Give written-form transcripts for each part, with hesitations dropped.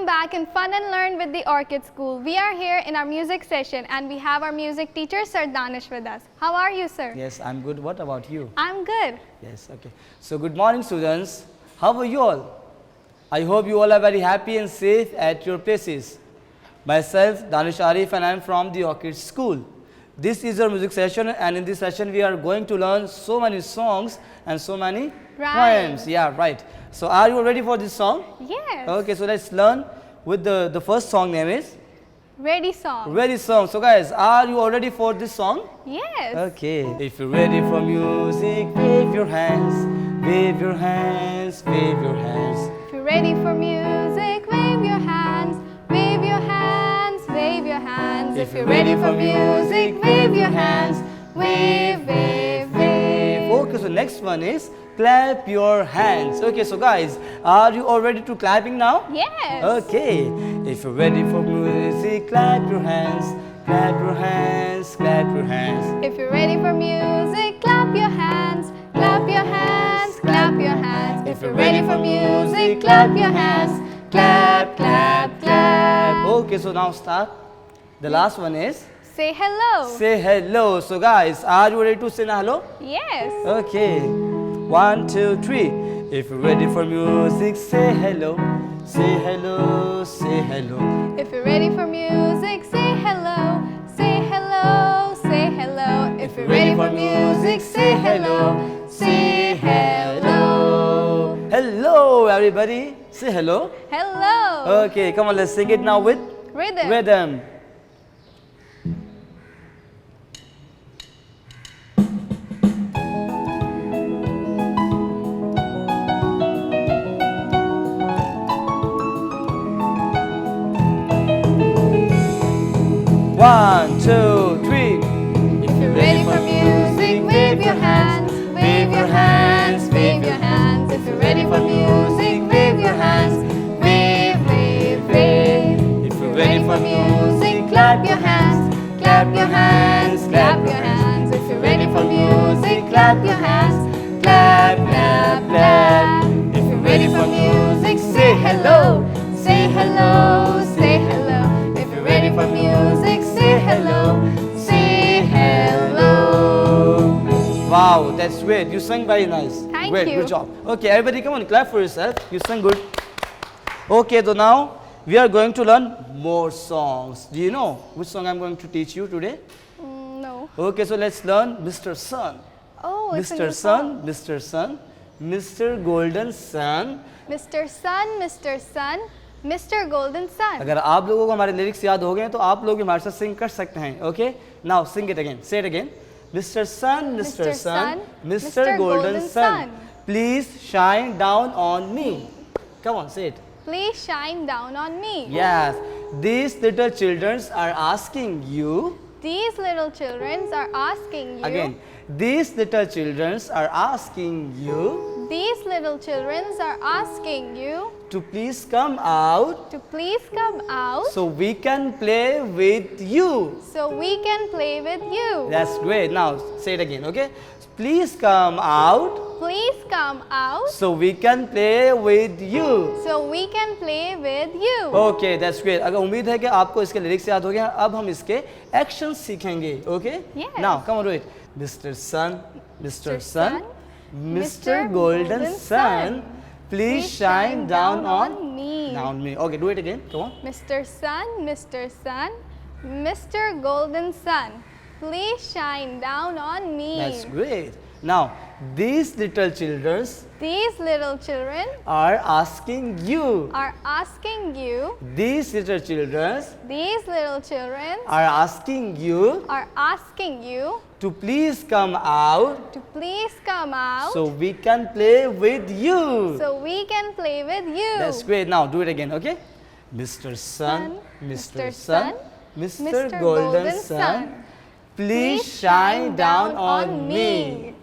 back in Fun and Learn with the Orchid School. We are here in our music session and we have our music teacher Sir Danish with us. How are you, sir? Yes, I'm good. What about you? I'm good. Yes, okay. So good morning, students. How are you all? I hope you all are very happy and safe at your places. Myself, Danish Arif, and I am from the Orchid School. This is our music session, and in this session we are going to learn so many songs and so many poems. Yeah, right. So are you ready for this song? Yes. Okay, so let's learn with the first song name is Ready song. Ready Song. So guys, are you all ready for this song? Yes. Okay. If you're ready for music, wave your hands, wave your hands, wave your hands. If you're ready for music, wave your hands, wave your hands, wave your hands. If you're ready for music, wave your hands, wave, wave, wave. Okay, so next one is clap your hands. Okay, so guys, are you all ready to clapping now? Yes. Okay. If you're ready for music, clap your hands, clap your hands, clap your hands. If you're ready for music, clap your hands, clap your hands, clap your hands. If you're ready for music, clap your hands, clap, clap, clap. Okay, so now start. The last one is Say hello. say hello. So guys, are you ready to say hello? Yes. Okay. 1, 2, 3. If you're ready for music, say hello. Say hello, say hello. If you're ready for music, say hello, say hello, say hello. If you're ready for music, say hello, say hello. Hello, everybody. Say hello. Hello. Okay, come on, let's sing it now with Rhythm. rhythm. One, two, three. If you're ready for music, wave your hands, wave your hands, wave your hands. If you're ready for music, wave your hands, wave, wave, wave. If you're Ready for music, clap your hands, clap your hands, clap your hands. If you're ready for music, clap your hands, clap, clap, clap. If you're ready for music, say hello, say hello, say hello. If you're ready for music, say hello, say hello. Wow, that's great. You sang very nice. Thank great, you. good job. Okay, everybody come on, clap for yourself. You sang good. Okay, so now we are going to learn more songs. Do you know which song I'm going to teach you today? No. Okay, so let's learn Mr. Sun. Oh, it's a Mr. new Sun, song. Mr. Sun, Mr. Golden Sun. Mr. Sun, Mr. Sun, Mr. Golden Sun. अगर आप लोगों को हमारे lyrics याद हो गए तो आप लोग भी हमारे साथ सिंग कर सकते हैं. Okay? Now sing it again. Say it again. Mr. Sun, Mr. Sun, Mr. Golden Sun, please shine down on me. Come on, say it. Please shine down on me. Yes. These little children are asking you. These little children are asking you. Again. These little children are asking you These little children are asking you to please come out to please come out so we can play with you. so we can play with you. That's great. Now say it again, okay? Please come out Please come out so we can play with you. so we can play with you. Okay, that's great. अगर उम्मीद है कि आपको इसके lyrics याद हो गए हैं, अब हम इसके एक्शन सीखेंगे. Okay? Yes. Now come on, do it. Mr. Sun, Mr. Sun, Mr. Mr. Golden Golden Sun, Sun, please shine down on me. down me. Okay, do it again. Come on. Mr. Sun, Mr. Sun, Mr. Golden Sun, please shine down on me. That's great. Now these little children These little children are asking you. are asking you, These little children these little children are asking you are asking you to please come out to please come out so we can play with you. so we can play with you. That's great. Now do it again, okay? Mr. Sun, Mr. Sun, Mr. Golden Sun, please shine down on me.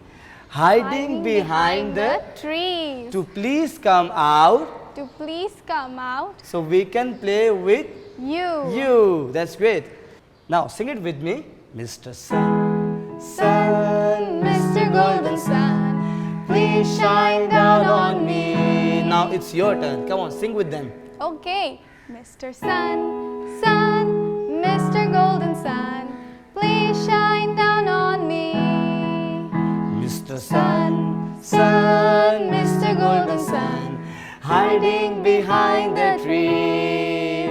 Hiding behind the trees to please come out to please come out so we can play with you. That's great. Now sing it with me. Mr. Sun, Sun, Mr. Golden Sun, please shine down on me. Now it's your turn. Come on, sing with them. Okay. Mr. Sun, Sun, Mr. Golden Sun, please shine down on me. Mr. Sun, Sun, Mr. Golden Sun, hiding behind the trees.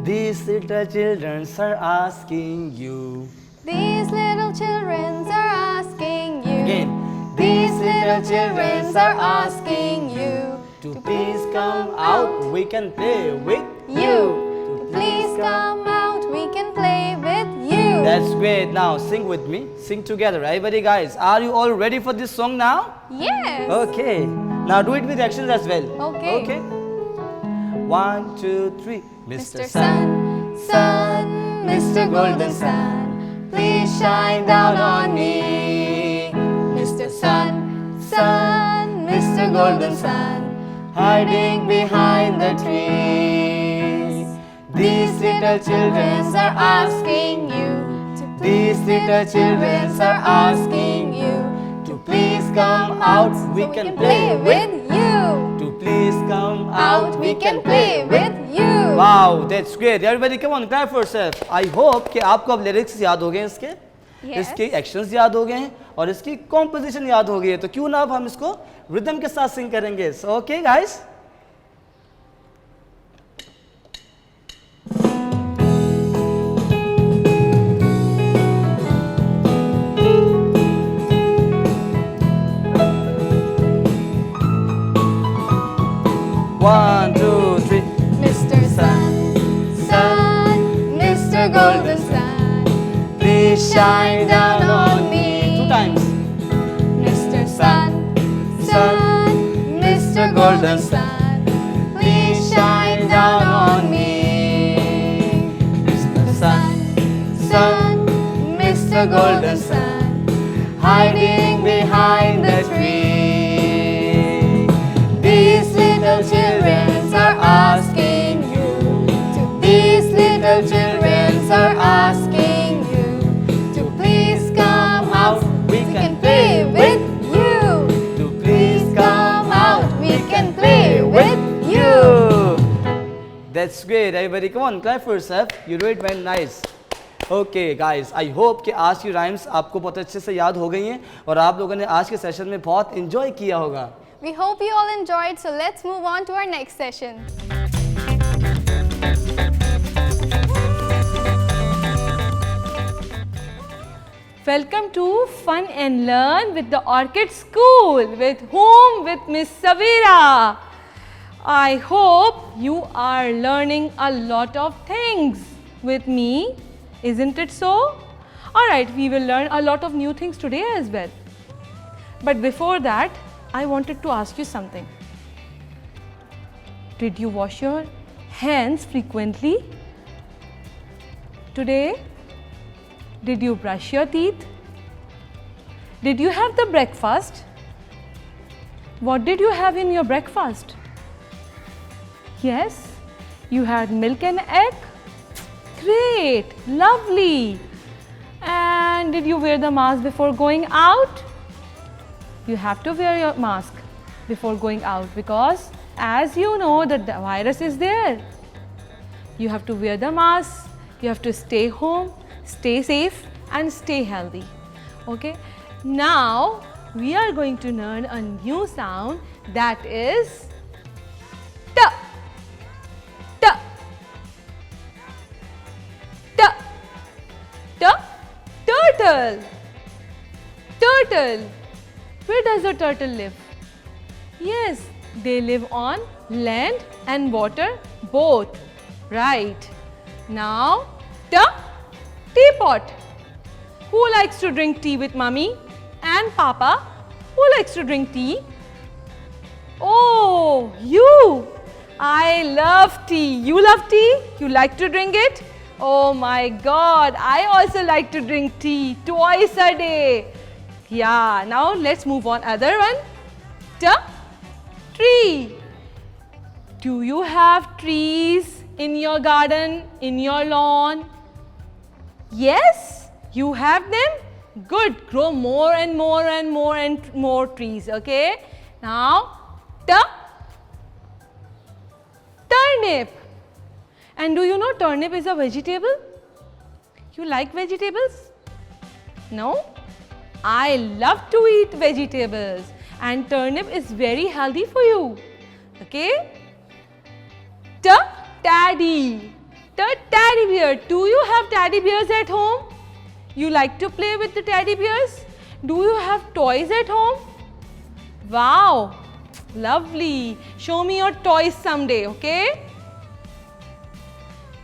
These little children are asking you. These little children are asking you. Again. These little children are asking you To please come out, we can play with you. To please come out, we can play with you. That's great. Now sing with me. Sing together. Everybody guys, are you all ready for this song now? Yes. Okay. Now do it with actions as well. Okay. Okay. 1, 2, 3. Mr. Sun, Sun, Mr. Golden Sun, please shine down on me. Mr. Sun, Sun, Mr. Golden Sun, hiding behind the trees. These little children are asking you. These little children are asking you to please come out, we so can play with you. To please come Out, we can play with you. Wow, that's great. Everybody come on, clap for yourself. I hope कि आपको अब lyrics याद हो गए इसके, इसके actions याद हो गए हैं और इसकी कॉम्पोजिशन याद हो गई है. तो क्यों ना अब हम इसको रिदम के साथ सिंग करेंगे. So okay guys. One, two, three. Mr. Sun, Sun, Mr. Golden Sun, Please shine down on me. 2 times. Mr. Sun, Sun, Mr. Golden Sun, please shine down on me. Mr. Sun, Sun, Mr. Golden Sun, Hiding behind the tree. These little children are asking you. These little children are asking you to please come out. We can play with you. To please Come out. We can play with you. That's great. Everybody, come on, clap for yourself. You do it very nice. Okay, guys. I hope कि आज की rhymes आपको बहुत अच्छे से याद हो गई हैं और आप लोगों ने आज के सेशन में बहुत enjoy किया होगा. We hope you all enjoyed. So let's move on to our next session. Welcome to Fun and Learn with the Orchid School. With whom? With Miss Savira. I hope you are learning a lot of things with me. Isn't it so? Alright, we will learn a lot of new things today as well. But before that, I wanted to ask you something. Did you wash your hands frequently today? Did you brush your teeth? Did you have the breakfast? What did you have in your breakfast? Yes, you had milk and egg? Great, lovely. And did you wear the mask before going out? You have to wear your mask before going out because as you know that the virus is there. You have to wear the mask, you have to stay home, stay safe and stay healthy. Okay. Now we are going to learn a new sound that is T. T. T. T. Turtle. Turtle. Where does a turtle live? Yes, they live on land and water both. Right. Now, teapot. Who likes to drink tea with mommy and papa? Who likes to drink tea? Oh, you. I love tea. You love tea? You like to drink it? Oh my God, I also like to drink tea twice a day. Yeah, now let's move on. Other one. Tree. Do you have trees in your garden, in your lawn? Yes, you have them? Good. Grow more and more and more and more trees. Okay. Now, turnip. And do you know turnip is a vegetable? You like vegetables? No? I love to eat vegetables and turnip is very healthy for you. Okay? Teddy. Teddy bear. Do you have teddy bears at home? You like to play with the teddy bears? Do you have toys at home? Wow. Lovely. Show me your toys someday, okay?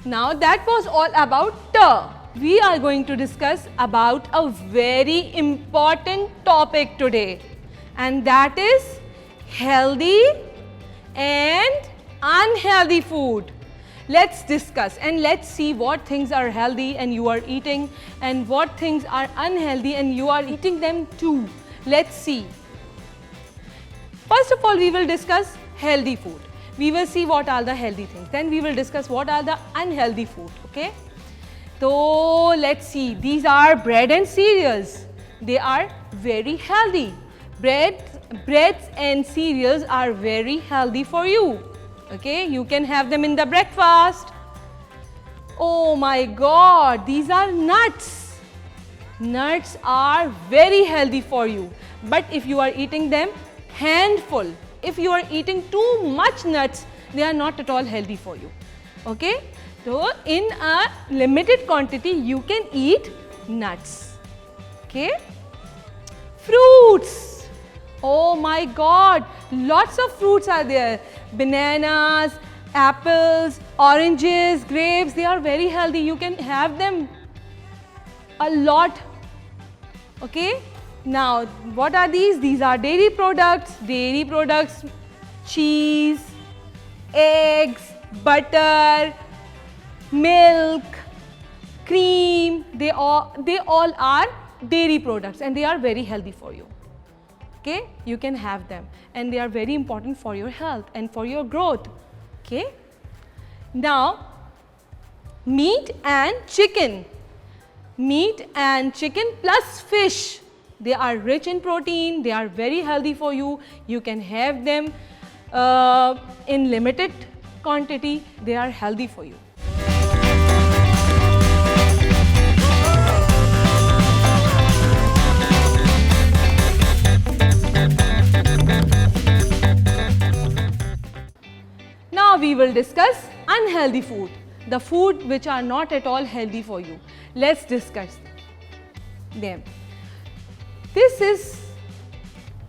Now that was all about We are going to discuss about a very important topic today, and that is healthy and unhealthy food. Let's discuss and let's see what things are healthy and you are eating and what things are unhealthy and you are eating them too. Let's see. First of all, we will discuss healthy food. We will see what are the healthy things. Then we will discuss what are the unhealthy food. Okay? So let's see. These are bread and cereals. They are very healthy. Breads and cereals are very healthy for you. Okay? You can have them in the breakfast. Oh my God! These are nuts. Nuts are very healthy for you. But if you are eating them handful, if you are eating too much nuts, they are not at all healthy for you. Okay? So in a limited quantity, you can eat nuts. Okay? Fruits. Oh my God, lots of fruits are there. Bananas, apples, oranges, grapes, they are very healthy. You can have them a lot. Okay? Now, what are these? These are dairy products, cheese, eggs, butter, milk, cream. They all are dairy products and they are very healthy for you. Okay? You can have them and they are very important for your health and for your growth. Okay? Now, meat and chicken. Meat and chicken plus fish. They are rich in protein, they are very healthy for you. You can have them in limited quantity. They are healthy for you. Now we will discuss unhealthy food. The food which are not at all healthy for you. Let's discuss them. This is,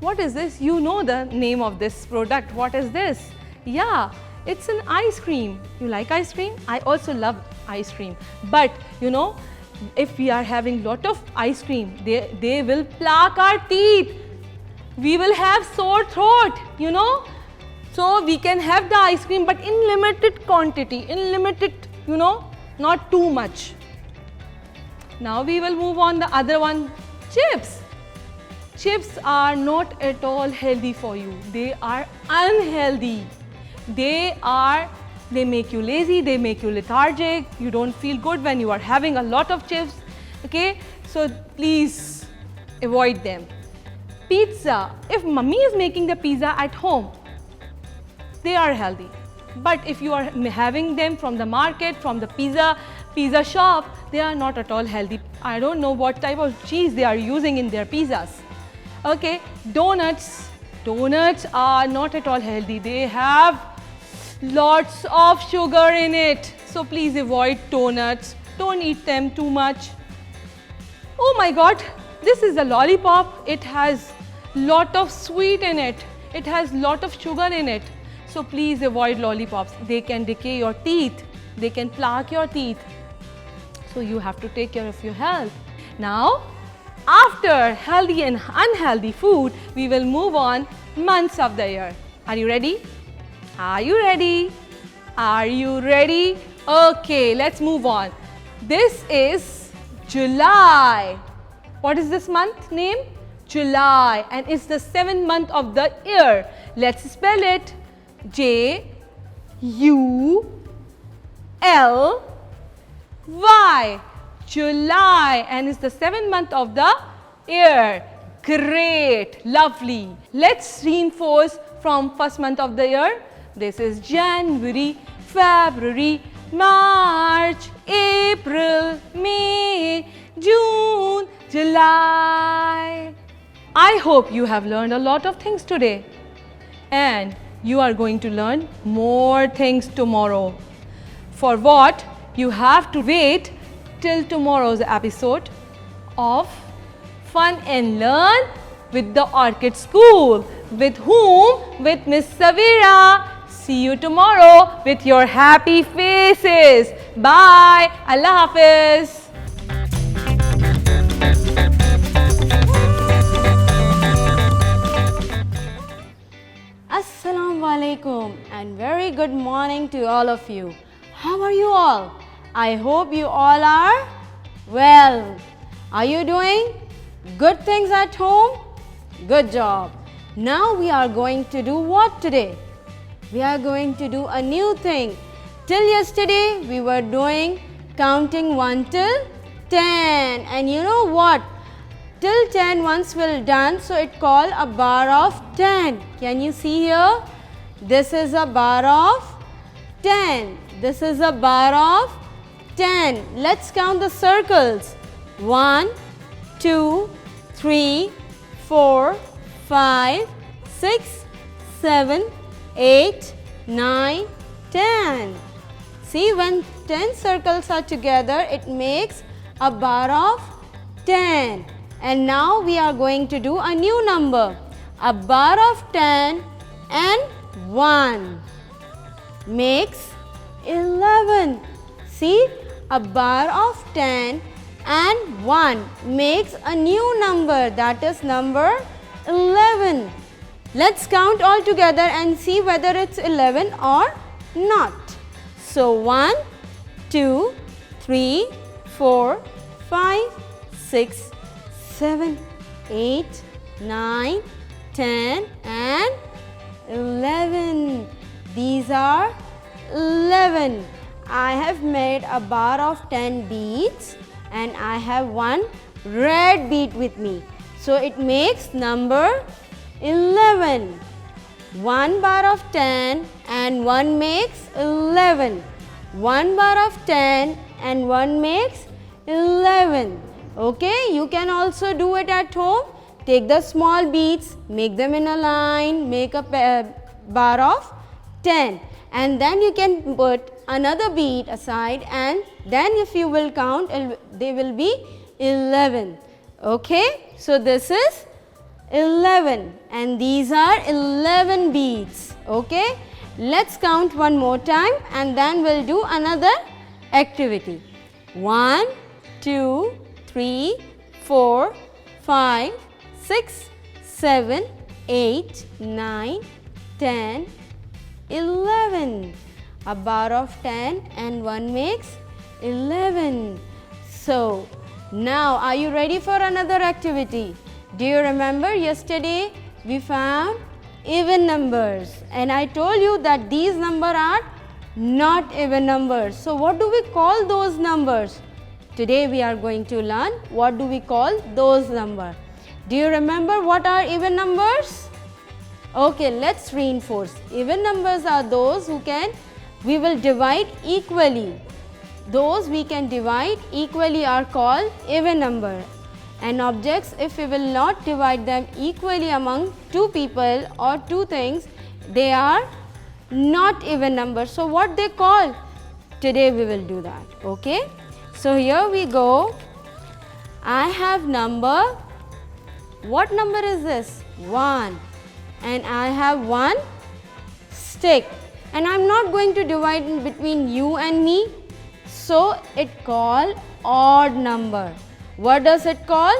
what is this? You know the name of this product. What is this? Yeah, it's an ice cream. You like ice cream? I also love ice cream. But you know, if we are having lot of ice cream, they will plaque our teeth. We will have sore throat, you know. So we can have the ice cream but in limited quantity, in limited, you know, not too much. Now we will move on the other one, chips. Chips are not at all healthy for you. They are unhealthy. They make you lazy, they make you lethargic. You don't feel good when you are having a lot of chips. Okay? So please avoid them. Pizza. If mummy is making the pizza at home, they are healthy. But if you are having them from the market, from the pizza shop, they are not at all healthy. I don't know what type of cheese they are using in their pizzas. Okay, donuts. Donuts are not at all healthy. They have lots of sugar in it. So please avoid donuts. Don't eat them too much. Oh my God, this is a lollipop. It has lot of sweet in it. It has lot of sugar in it. So please avoid lollipops. They can decay your teeth. They can plaque your teeth. So you have to take care of your health. Now, after healthy and unhealthy food, we will move on months of the year. Are you ready? Are you ready? Are you ready? Okay, let's move on. This is July. What is this month name? July, and it's the 7th month of the year. Let's spell it. J-U-L-Y. July, and it's the 7th month of the year. Great, lovely. Let's reinforce from first month of the year. This is January, February, March, April, May, June, July. I hope you have learned a lot of things today and you are going to learn more things tomorrow. For what, you have to wait till tomorrow's episode of Fun and Learn with the Orchid School. With whom? With Miss Savira. See you tomorrow with your happy faces. Bye. Allah Hafiz. Assalamu alaikum and very good morning to all of you. How are you all? I hope you all are well. Are you doing good things at home? Good job. Now we are going to do what today? We are going to do a new thing. Till yesterday we were doing counting 1 till 10 and you know what? Till 10 once we're done, so it called a bar of 10. Can you see here? This is a bar of 10. This is a bar of 10. Let's count the circles. 1, 2, 3, 4, 5, 6, 7, 8, 9, 10. See, when 10 circles are together, it makes a bar of 10. And now we are going to do a new number. A bar of 10 and 1 makes 11. See, a bar of 10 and 1 makes a new number, that is number 11. Let's count all together and see whether it's 11 or not. So 1, 2, 3, 4, 5, 6, 7, 8, 9, 10 and 11. These are 11. I have made a bar of 10 beads and I have one red bead with me. So it makes number 11. 1 bar of 10 and 1 makes 11. 1 bar of 10 and 1 makes 11. Okay, you can also do it at home. Take the small beads, make them in a line, make a bar of 10 and then you can put another bead aside and then if you will count, they will be 11. Okay, so this is 11 and these are 11 beads. Okay, let's count one more time and then we'll do another activity. 1, 2, 3, 4, 5, 6, 7, 8, 9, 10, 11. A bar of 10 and 1 makes 11. So, now are you ready for another activity? Do you remember yesterday we found even numbers and I told you that these numbers are not even numbers. So, what do we call those numbers? Today we are going to learn what do we call those numbers. Do you remember what are even numbers? Okay, let's reinforce. Even numbers are those we will divide equally. Those we can divide equally are called even number. And objects, if we will not divide them equally among two people or two things, they are not even numbers. So what they call? Today we will do that. Okay. So here we go. I have number. What number is this? 1. And I have one stick. And I am not going to divide in between you and me. So it called odd number. What does it call?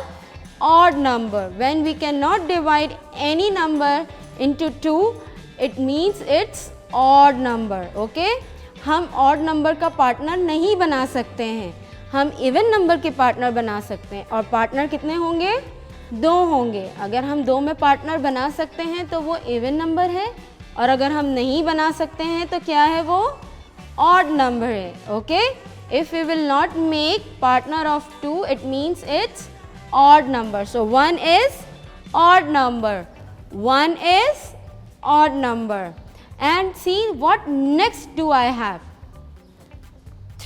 Odd number. When we cannot divide any number into 2, it means it's odd number. Okay? हम odd number का partner नहीं बना सकते हैं. हम even number के partner बना सकते हैं. और partner कितने होंगे? 2 होंगे. अगर हम 2 में partner बना सकते हैं तो वो even number है. और अगर हम नहीं बना सकते हैं तो क्या है वो? Odd number है. Okay? If we will not make partner of 2, it means it's odd number. So 1 is odd number. 1 is odd number. And see what next do I have?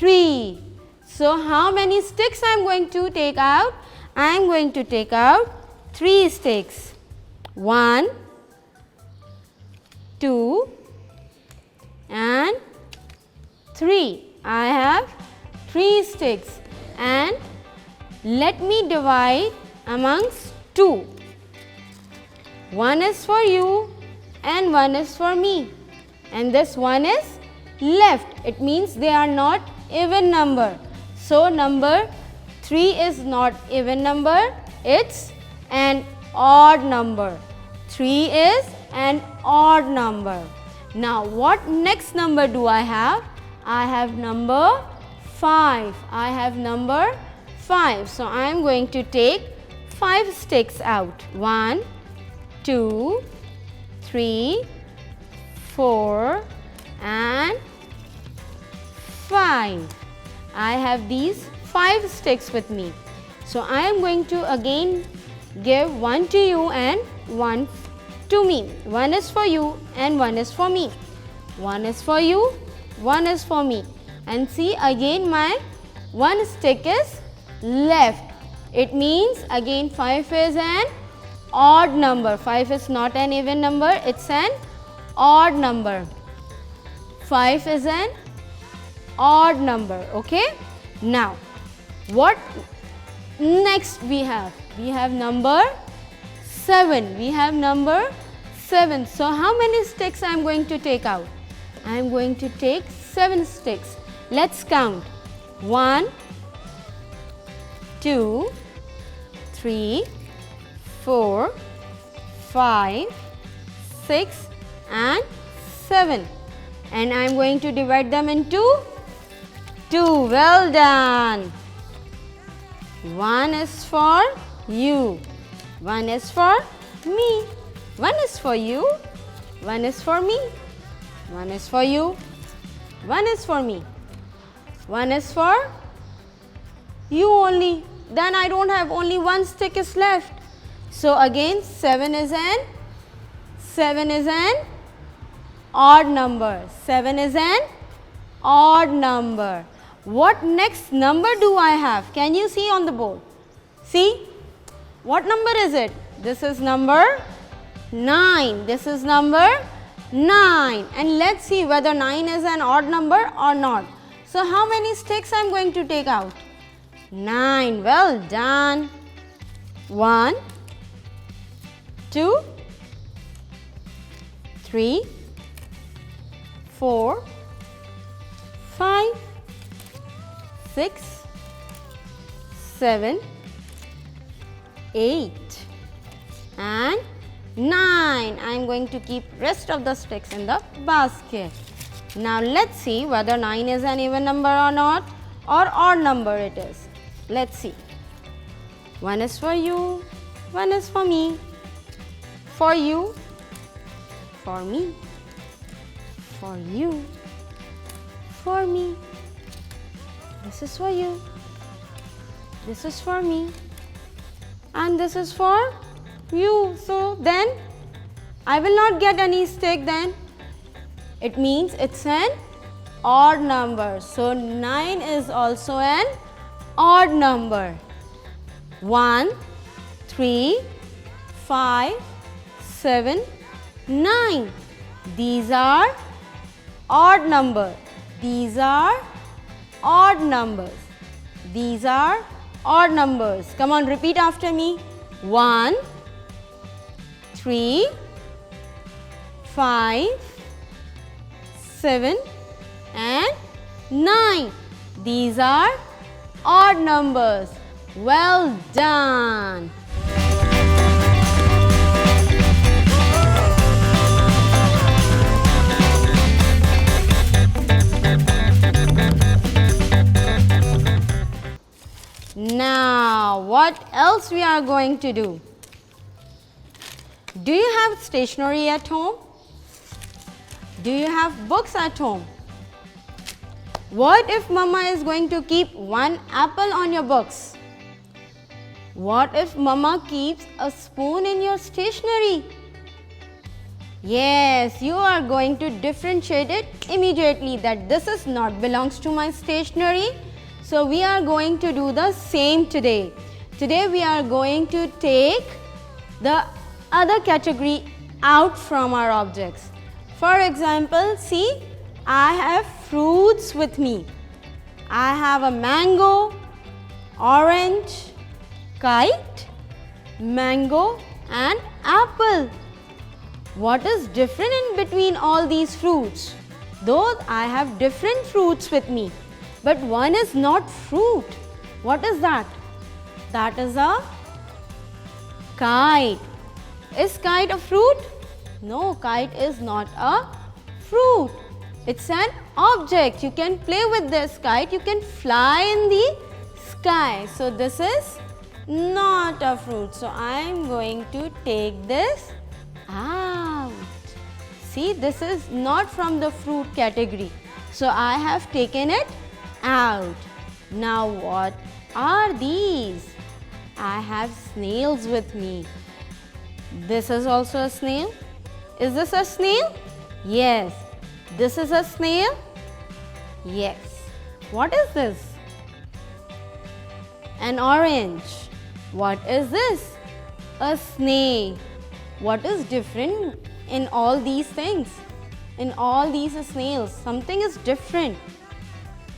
3. So, how many sticks I am going to take out? I am going to take out 3 sticks. 1, 2 and 3. I have 3 sticks, and let me divide amongst 2. 1 is for you and 1 is for me, and this 1 is left. It means they are not even number. So, number 3 is not even number, it's an odd number. 3 is an odd number. Now, what next number do I have? I have number 5. I have number 5. So, I am going to take 5 sticks out. 1, 2, 3, 4 and 5. I have these 5 sticks with me. So, I am going to again give 1 to you and 1 to me. 1 is for you and 1 is for me. 1 is for you, 1 is for me. And see, again my 1 stick is left. It means again 5 is an odd number. 5 is not an even number, it's an odd number. 5 is an odd number. Okay. Now, what next we have? We have number 7. We have number 7. So, how many sticks I am going to take out? I am going to take 7 sticks. Let's count. 1, 2, 3, 4, 5, 6 and 7. And I am going to divide them into 2. Well done. 1 is for you, 1 is for me, 1 is for you, 1 is for me, 1 is for you, 1 is for me, 1 is for you only. Then I don't have, only 1 stick is left. So again 7 is an odd number. 7 is an odd number. What next number do I have? Can you see on the board? See, what number is it? This is number 9. This is number 9. And let's see whether 9 is an odd number or not. So, how many sticks I am going to take out? 9. Well done. 1, 2, 3, 4, 5, 6, 7, 8 and 9. I am going to keep rest of the sticks in the basket. Now let's see whether 9 is an even number or not, or odd number it is. Let's see. 1 is for you, 1 is for me, for you, for me, for you, for me. This is for you, this is for me, and this is for you. So then I will not get any stick then. It means it's an odd number. So 9 is also an odd number. 1, 3, 5, 7, 9. These are odd numbers. These are odd numbers. These are odd numbers. Come on, repeat after me. 1, 3, 5, 7 and 9. These are odd numbers. Well done. Now, what else we are going to do? Do you have stationery at home? Do you have books at home? What if Mama is going to keep 1 apple on your books? What if Mama keeps a spoon in your stationery? Yes, you are going to differentiate it immediately that this is not belongs to my stationery. So we are going to do the same today. Today we are going to take the other category out from our objects. For example, see, I have fruits with me. I have a mango, orange, kite, mango and apple. What is different in between all these fruits? Though I have different fruits with me, but one is not fruit. What is that? That is a kite. Is kite a fruit? No, kite is not a fruit. It's an object. You can play with this kite. You can fly in the sky. So this is not a fruit. So I am going to take this out. See, this is not from the fruit category. So I have taken it out. Now what are these? I have snails with me. This is also a snail. Is this a snail? Yes. This is a snail? Yes. What is this? An orange. What is this? A snake. What is different in all these things? In all these snails, something is different.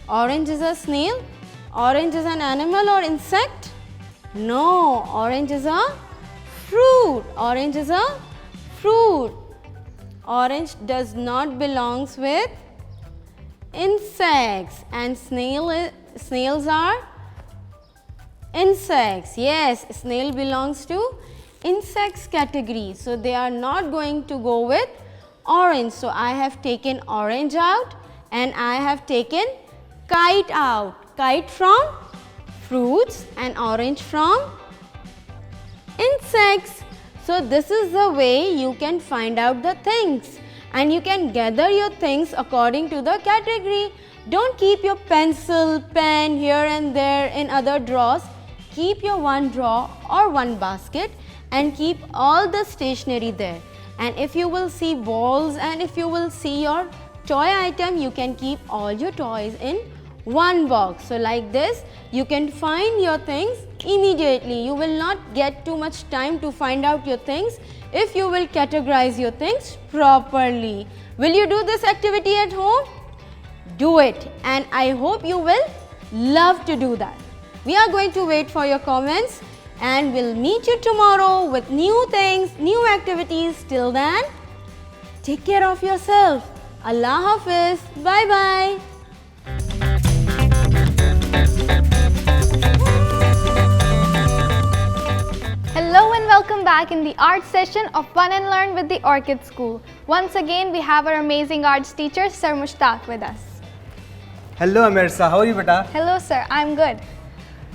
Orange is a snail? Orange is an animal or insect? No, orange is a fruit. Orange is a fruit. Orange does not belongs with insects and snails are insects. Yes, snail belongs to insects category. So they are not going to go with orange. So I have taken orange out and I have taken kite out. Kite from fruits and orange from insects. So this is the way you can find out the things and you can gather your things according to the category. Don't keep your pencil, pen here and there in other drawers. Keep your one drawer or one basket and keep all the stationery there. And if you will see balls and if you will see your toy item, you can keep all your toys in one box. So like this, you can find your things immediately. You will not get too much time to find out your things if you will categorize your things properly. Will you do this activity at home? Do it, and I hope you will love to do that. We are going to wait for your comments and we'll meet you tomorrow with new things, new activities. Till then, take care of yourself. Allah Hafiz. Bye bye. Hello and welcome back in the art session of Fun and Learn with the Orchid School. Once again, we have our amazing arts teacher, Sir Mushtaq, with us. Hello Amersa, how are you beta? Hello sir, I'm good.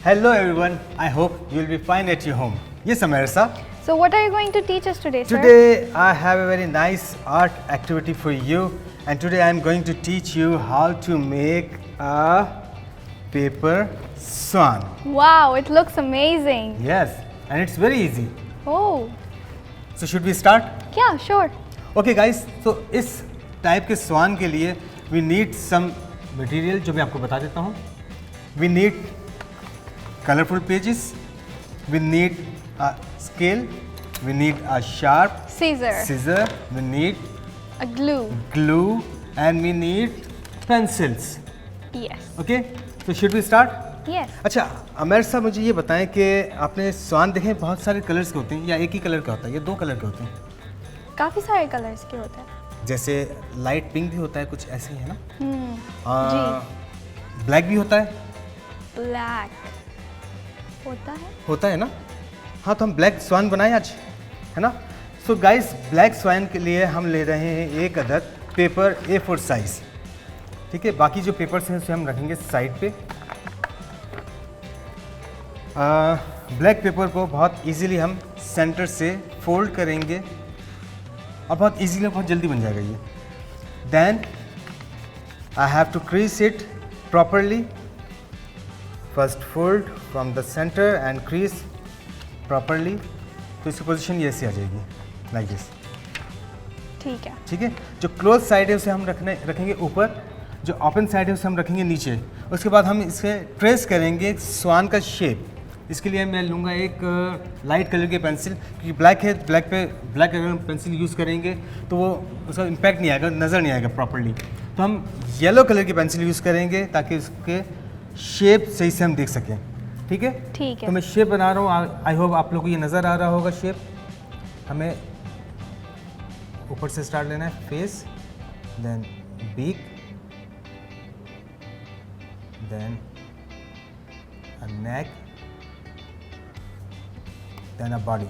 Hello everyone, I hope you will be fine at your home. Yes Amersa. So what are you going to teach us today, sir? Today I have a very nice art activity for you, and today I am going to teach you how to make a paper swan. Wow, it looks amazing. Yes, and it's very easy. Oh, So should we start? yeah, sure. Okay guys, so इस type के स्वान के लिए we need some material जो मैं आपको बता देता हूँ. We need colorful pages, we need a scale, we need a sharp Scissor. we need A glue. glue, and we need pencils. Yes. Okay, so should we start? Yes. अच्छा अमेर साहब मुझे ये बताएं कि आपने स्वान देखे बहुत सारे कलर्स के होते हैं या एक ही कलर का होता है या दो कलर के होते हैं? काफी सारे कलर्स के होते हैं. जैसे लाइट पिंक भी होता है, कुछ ऐसे ही है ना? जी. ब्लैक भी होता है? ब्लैक होता है ना? हाँ, तो हम ब्लैक स्वान बनाएं आज, है ना? सो गाइस, ब्लैक स्वान के लिए हम ले रहे हैं एक अदद पेपर A4 साइज. ठीक है, बाकी जो पेपर्स हैं उसे हम रखेंगे साइड पे. ब्लैक पेपर को बहुत इजीली हम सेंटर से फोल्ड करेंगे और बहुत इजीली, बहुत जल्दी बन जाएगा ये. Then I have to crease it properly. First fold from the centre and crease properly. तो इसकी पोजीशन ये ऐसे आ जाएगी, लाइक दिस. ठीक है। ठीक है, जो क्लोज साइड है उसे हम रखेंगे ऊपर, जो ओपन साइड है उसे हम रखेंगे नीचे। उसके बाद हम इसे ट्रेस करेंगे स्वान का शेप। इसके लिए मैं लूँगा एक लाइट कलर की पेंसिल, क्योंकि ब्लैक है, ब्लैक अगर हम पेंसिल यूज़ करेंगे तो वो उसका इम्पैक्ट नहीं आएगा, नज़र नहीं आएगा प्रॉपरली। तो हम येलो कलर की पेंसिल यूज़ करेंगे ताकि उसके शेप सही से हम देख सकें। ठीक है, ठीक है। तो मैं शेप बना रहा हूँ, आई होप आप लोगों को ये नज़र आ रहा होगा शेप। हमें ऊपर से स्टार्ट लेना है, face, then beak, then a neck, then a body,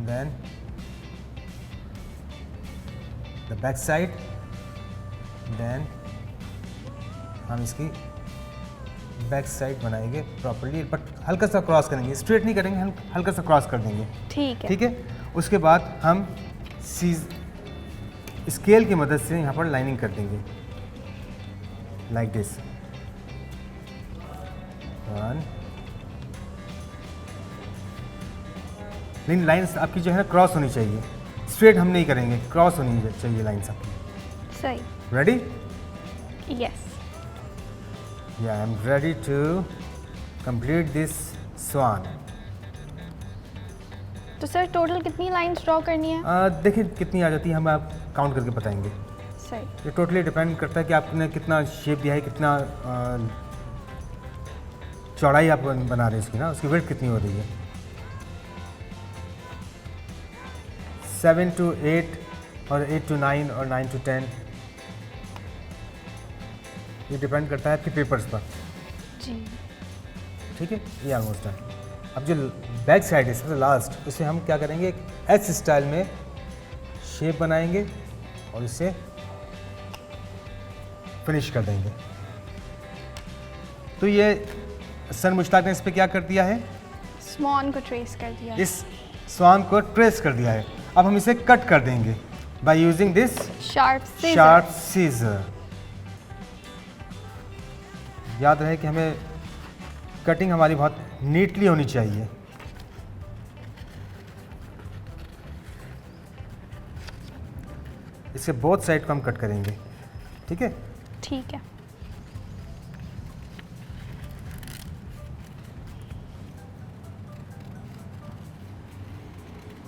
then the back side, then हम इसकी बैक साइड बनाएंगे प्रॉपर्ली, बट हल्का सा क्रॉस करेंगे, स्ट्रेट नहीं करेंगे, हम हल्का सा क्रॉस कर देंगे। ठीक है। ठीक है, उसके बाद हम स्केल की मदद से यहाँ पर लाइनिंग कर देंगे, लाइक दिस। 1, लेकिन लाइन्स आपकी जो है ना क्रॉस होनी चाहिए, स्ट्रेट हम नहीं करेंगे, क्रॉस होनी चाहिए लाइन्स आपकी। सही। Ready? Yes. Yeah, I'm ready to complete this swan. तो सर टोटल कितनी लाइंस ड्रॉ करनी है? देखिए कितनी आ जाती है, हम आप काउंट करके बताएंगे। सही। ये टोटली डिपेंड करता है कि आपने कितना शेप दिया है, कितना चौड़ाई आप बना रहे हैं इसकी ना, उसकी विड्थ कितनी हो रही है। 7 to 8 और 8 to 9 और 9 to 10, ये डिपेंड करता है आपके पेपर्स पर। जी। ठीक है, ये ऑलमोस्ट है। अब जो बैक साइड है सबसे लास्ट, उसे हम क्या करेंगे, एक एच स्टाइल में शेप बनाएंगे और इसे फिनिश कर देंगे। तो ये सर मुश्ताक ने इस पे क्या कर दिया है, स्वान को ट्रेस कर दिया। इस स्वान को ट्रेस कर दिया है। अब हम इसे कट कर देंगे by using this sharp scissor. याद रहे कि हमें कटिंग हमारी बहुत नीटली होनी चाहिए। इसे बोथ साइड को हम कट करेंगे। ठीक है, ठीक है।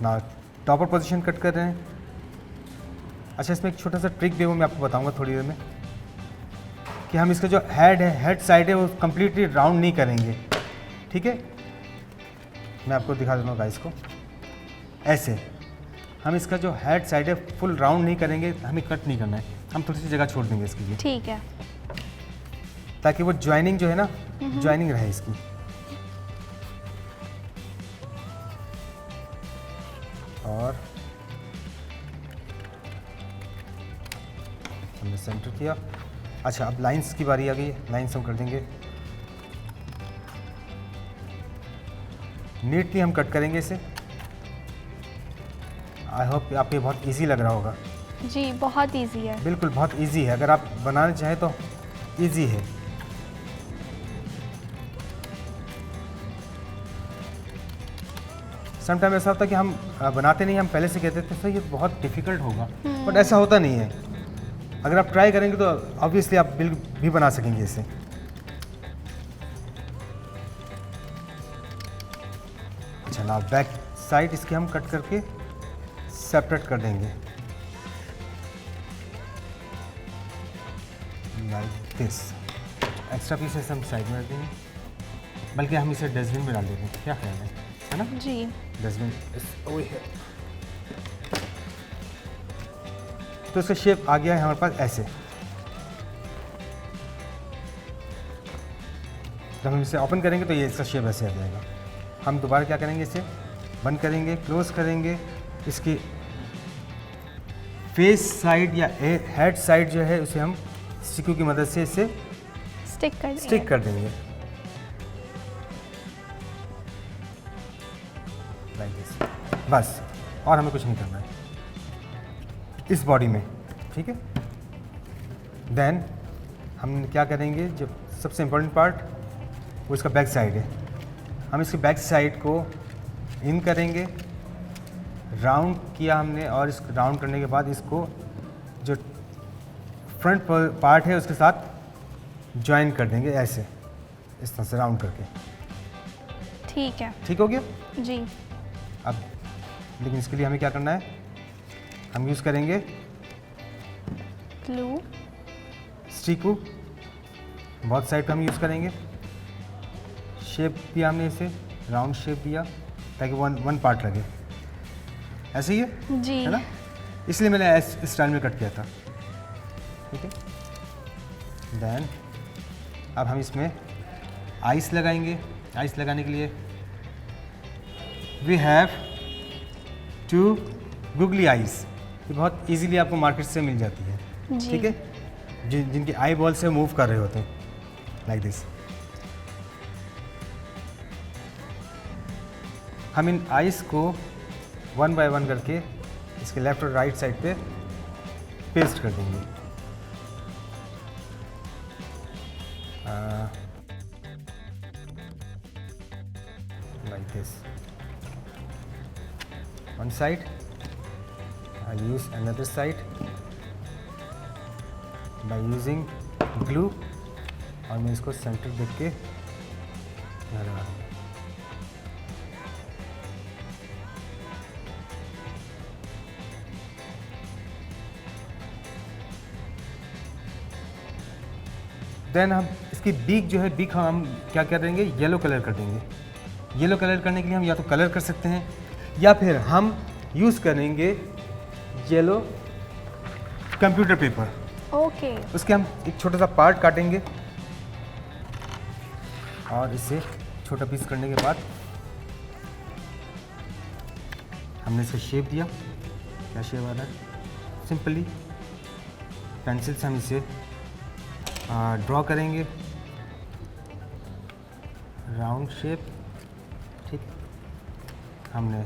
ना टॉपर पोजीशन कट कर रहे हैं। अच्छा, इसमें एक छोटा सा ट्रिक भी है, वो मैं आपको बताऊंगा थोड़ी देर में, कि हम इसका जो हेड है, हेड साइड है, वो कम्प्लीटली राउंड नहीं करेंगे। ठीक है, मैं आपको दिखा देता हूँ गाइस को। ऐसे हम इसका जो हेड साइड है फुल राउंड नहीं करेंगे, हमें कट नहीं करना है, हम थोड़ी सी जगह छोड़ देंगे इसके लिए, ठीक है, ताकि वो ज्वाइनिंग जो है ना, ज्वाइनिंग रहे इसकी। और हमने सेंटर किया। अच्छा, अब लाइंस की बारी आ गई है, लाइंस हम कर देंगे। नीटली हम कट करेंगे इसे। आई होप आपको ये बहुत इजी लग रहा होगा। जी बहुत इजी है। बिल्कुल बहुत इजी है, अगर आप बनाना चाहें तो इजी है। समटाइम ऐसा होता है कि हम बनाते नहीं, हम पहले से कहते थे सर ये बहुत डिफ़िकल्ट होगा, बट ऐसा होता नहीं है। अगर आप ट्राई करेंगे तो ऑब्वियसली आप बिल्कुल भी बना सकेंगे इसे। अच्छा, ना बैक साइड इसके हम कट करके सेपरेट कर देंगे लाइक दिस। एक्स्ट्रा पीसेस हम साइड में रख देंगे, बल्कि हम इसे डस्टबिन में डाल देते हैं, क्या ख्याल है ना? जी डस्टबिन ओवर हियर। तो इसका शेप आ गया है हमारे पास ऐसे। जब हम इसे ओपन करेंगे तो ये इसका शेप ऐसे आ जाएगा। हम दोबारा क्या करेंगे, इसे बंद करेंगे, क्लोज करेंगे। इसकी फेस साइड या हेड साइड जो है उसे हम सिक्कू की मदद से इसे स्टिक कर देंगे लाइक दिस। बस, और हमें कुछ नहीं करना है इस बॉडी में। ठीक है, देन हम क्या करेंगे, जो सबसे इम्पोर्टेंट पार्ट वो इसका बैक साइड है। हम इसके बैक साइड को इन करेंगे राउंड किया हमने और इस राउंड करने के बाद इसको जो फ्रंट पार्ट है उसके साथ ज्वाइन कर देंगे ऐसे, इस तरह से राउंड करके। ठीक है ठीक हो गया? जी। अब लेकिन इसके लिए हमें क्या करना है, हम यूज़ करेंगे ग्लू। स्टिको, बहुत साइड पे हम यूज़ करेंगे। शेप दिया हमने इसे, राउंड शेप दिया ताकि वन पार्ट लगे, ऐसे ही है जी है ना, इसलिए मैंने इस स्टाइल में कट किया था। ठीक है, देन अब हम इसमें आइस लगाएंगे। आइस लगाने के लिए वी हैव 2 गुगली आइस, ये बहुत इजीली आपको मार्केट से मिल जाती है। जी। ठीक है, जिनके आई बॉल से मूव कर रहे होते हैं लाइक दिस। हम इन आइस को 1 बाय 1 करके इसके लेफ्ट और राइट साइड पे पेस्ट कर देंगे। like this. One side, I use another side by using glue और मैं इसको सेंटर देख के यहाँ लगा दूँगा। देन हम इसकी बीक जो है, बीक हम क्या कर देंगे, येलो कलर कर देंगे। येलो कलर करने के लिए हम या तो कलर कर सकते हैं या फिर हम यूज़ करेंगे येलो कंप्यूटर पेपर। ओके। उसके हम एक छोटा सा पार्ट काटेंगे और इसे छोटा पीस करने के बाद हमने इसे शेप दिया। क्या शेप आ रहा है, सिंपली पेंसिल से हम इसे ड्रॉ करेंगे राउंड शेप। ठीक, हमने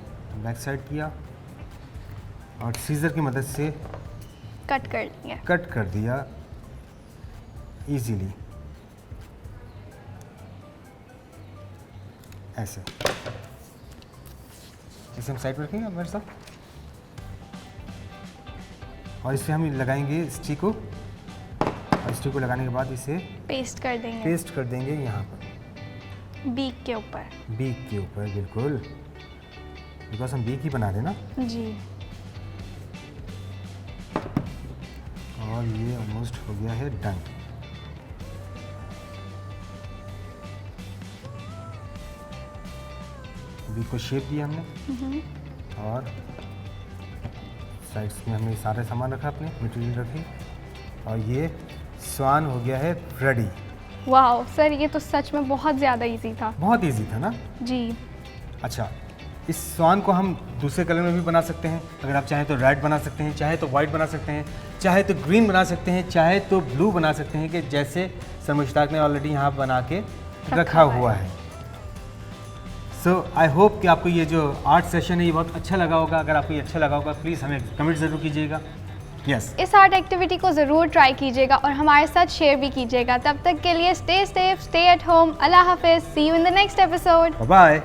बैक साइड किया और सीजर की मदद से कट कर देंगे। कट कर दिया इजीली, ऐसे। इसे हम साइड पर रखेंगे मेरे साथ और इसे हम लगाएंगे स्टिको और स्टिको लगाने के बाद इसे पेस्ट कर देंगे पेस्ट कर देंगे यहाँ पर बीक के ऊपर। बीक के ऊपर, बिल्कुल, बिकॉज हम बीक ही बना रहे हैं ना। जी। और ये ऑलमोस्ट हो गया है डन। बीक को शेप दिया हमने और साइड्स में हमने सारे सामान रखा, अपने मटेरियल रखी और ये स्वान हो गया है रेडी। वाओ सर, ये तो सच में बहुत ज़्यादा इजी था। बहुत इजी था ना। जी। अच्छा, इस स्वान को हम दूसरे कलर में भी बना सकते हैं। अगर आप चाहें तो रेड बना सकते हैं, चाहे तो वाइट बना सकते हैं, चाहे तो ग्रीन बना सकते हैं, चाहे तो ब्लू बना सकते हैं, कि जैसे सर मुश्ताक ने ऑलरेडी यहाँ बना के रखा हुआ है। सो आई होप कि आपको ये जो आर्ट सेशन है ये बहुत अच्छा लगा होगा। अगर आपको ये अच्छा लगा होगा प्लीज़ हमें कमेंट ज़रूर कीजिएगा। यस, इस आर्ट एक्टिविटी को ज़रूर ट्राई कीजिएगा और हमारे साथ शेयर भी कीजिएगा। तब तक के लिए stay safe, stay at home. अल्लाह हाफिज़, see you in the next episode. Bye.